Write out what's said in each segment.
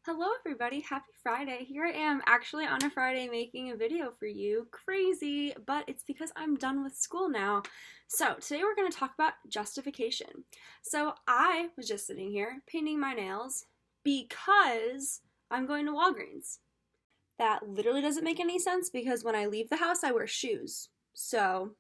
Hello everybody, happy Friday. Here I am actually on a Friday making a video for you. Crazy, but it's because I'm done with school now. So today we're going to talk about justification. So I was just sitting here painting my nails because I'm going to Walgreens. That literally doesn't make any sense because when I leave the house I wear shoes. So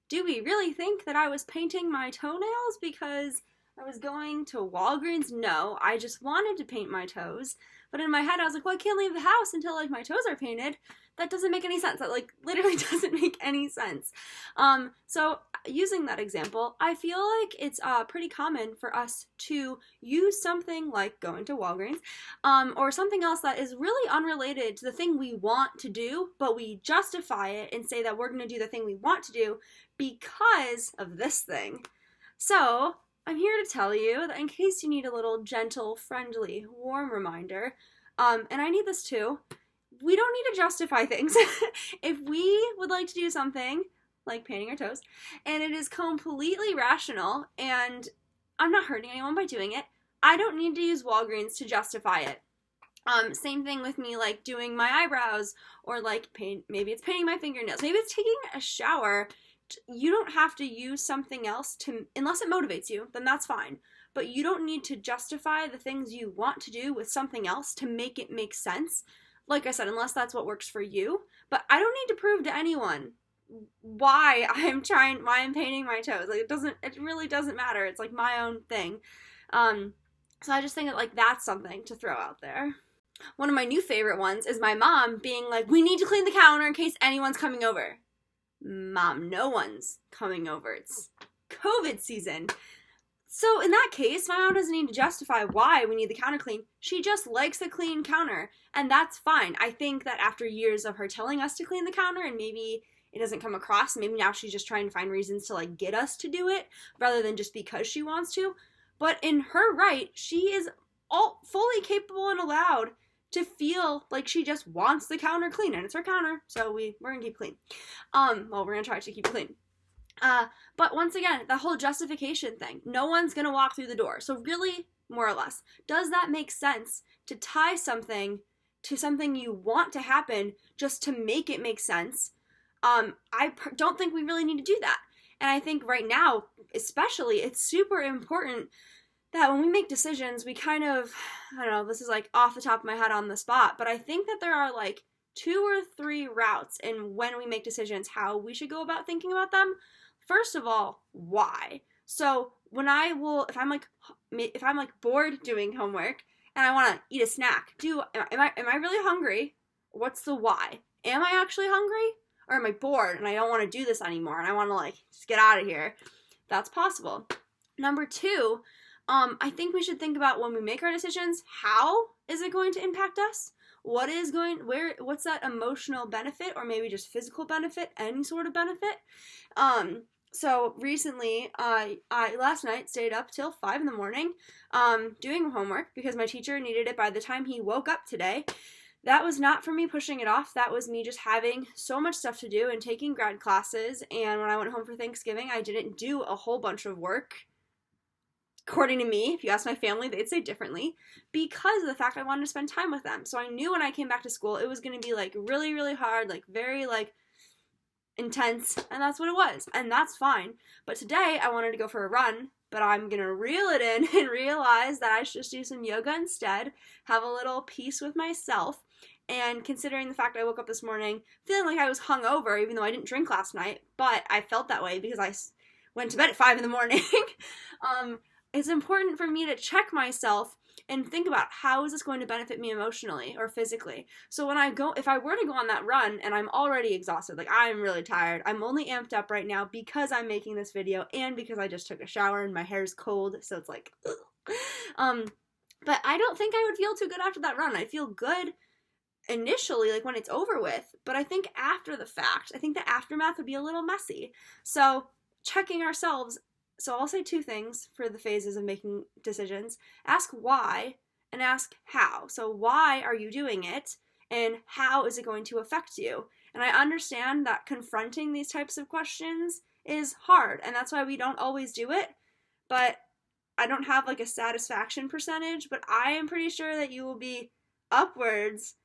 do we really think that I was painting my toenails because I was going to Walgreens? No, I just wanted to paint my toes. But in my head, I was like, well, I can't leave the house until my toes are painted. That doesn't make any sense. That literally doesn't make any sense. So using that example, I feel like it's pretty common for us to use something like going to Walgreens, or something else that is really unrelated to the thing we want to do, but we justify it and say that we're going to do the thing we want to do because of this thing. So I'm here to tell you that in case you need a little gentle, friendly, warm reminder, and I need this too, we don't need to justify things. If we would like to do something, like painting our toes, and it is completely rational, and I'm not hurting anyone by doing it, I don't need to use Walgreens to justify it. Same thing with me like doing my eyebrows, or like maybe it's painting my fingernails, maybe it's taking a shower. You don't have to use something else unless it motivates you, then that's fine. But you don't need to justify the things you want to do with something else to make it make sense. Like I said, unless that's what works for you. But I don't need to prove to anyone why I'm painting my toes. It really doesn't matter. It's like my own thing. So I just think that that's something to throw out there. One of my new favorite ones is my mom being like, we need to clean the counter in case anyone's coming over. Mom, no one's coming over. It's COVID season. So in that case, my mom doesn't need to justify why we need the counter clean. She just likes a clean counter, and that's fine. I think that after years of her telling us to clean the counter, and maybe it doesn't come across, maybe now she's just trying to find reasons to get us to do it rather than just because she wants to. But in her right, she is all fully capable and allowed to feel like she just wants the counter clean, and it's her counter, so we're gonna keep clean. Well, we're gonna try to keep it clean. But once again, the whole justification thing, no one's gonna walk through the door. So really, more or less, does that make sense to tie something to something you want to happen just to make it make sense? I don't think we really need to do that. And I think right now, especially, it's super important that when we make decisions, we kind of, I don't know, this is off the top of my head on the spot, but I think that there are 2 or 3 routes in when we make decisions, how we should go about thinking about them. First of all, why? So when if I'm bored doing homework and I want to eat a snack, am I really hungry? What's the why? Am I actually hungry? Or am I bored and I don't want to do this anymore and I want to just get out of here? That's possible. Number 2, I think we should think about when we make our decisions, how is it going to impact us? What's that emotional benefit, or maybe just physical benefit, any sort of benefit? So recently, I last night stayed up till 5 in the morning, doing homework because my teacher needed it by the time he woke up today. That was not for me pushing it off. That was me just having so much stuff to do and taking grad classes. And when I went home for Thanksgiving, I didn't do a whole bunch of work. According to me, if you ask my family, they'd say differently, because of the fact I wanted to spend time with them. So I knew when I came back to school, it was going to be really, really hard, very intense, and that's what it was, and that's fine. But today I wanted to go for a run, but I'm going to reel it in and realize that I should just do some yoga instead, have a little peace with myself. And considering the fact I woke up this morning feeling like I was hungover, even though I didn't drink last night, but I felt that way because I went to bed at 5 in the morning, it's important for me to check myself and think about how is this going to benefit me emotionally or physically. So if I were to go on that run and I'm already exhausted, I'm really tired, I'm only amped up right now because I'm making this video and because I just took a shower and my hair's cold, so it's ugh. But I don't think I would feel too good after that run. I feel good initially, when it's over with, but I think after the fact, I think the aftermath would be a little messy. So checking ourselves. So I'll say 2 things for the phases of making decisions. Ask why and ask how. So why are you doing it and how is it going to affect you? And I understand that confronting these types of questions is hard, and that's why we don't always do it. But I don't have like a satisfaction percentage, but I am pretty sure that you will be upwards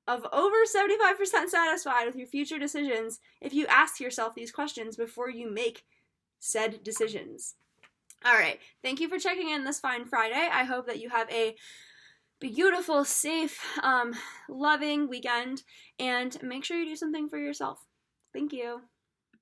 of over 75% satisfied with your future decisions if you ask yourself these questions before you make said decisions. All right, thank you for checking in this fine Friday. I hope that you have a beautiful, safe, loving weekend, and make sure you do something for yourself. Thank you.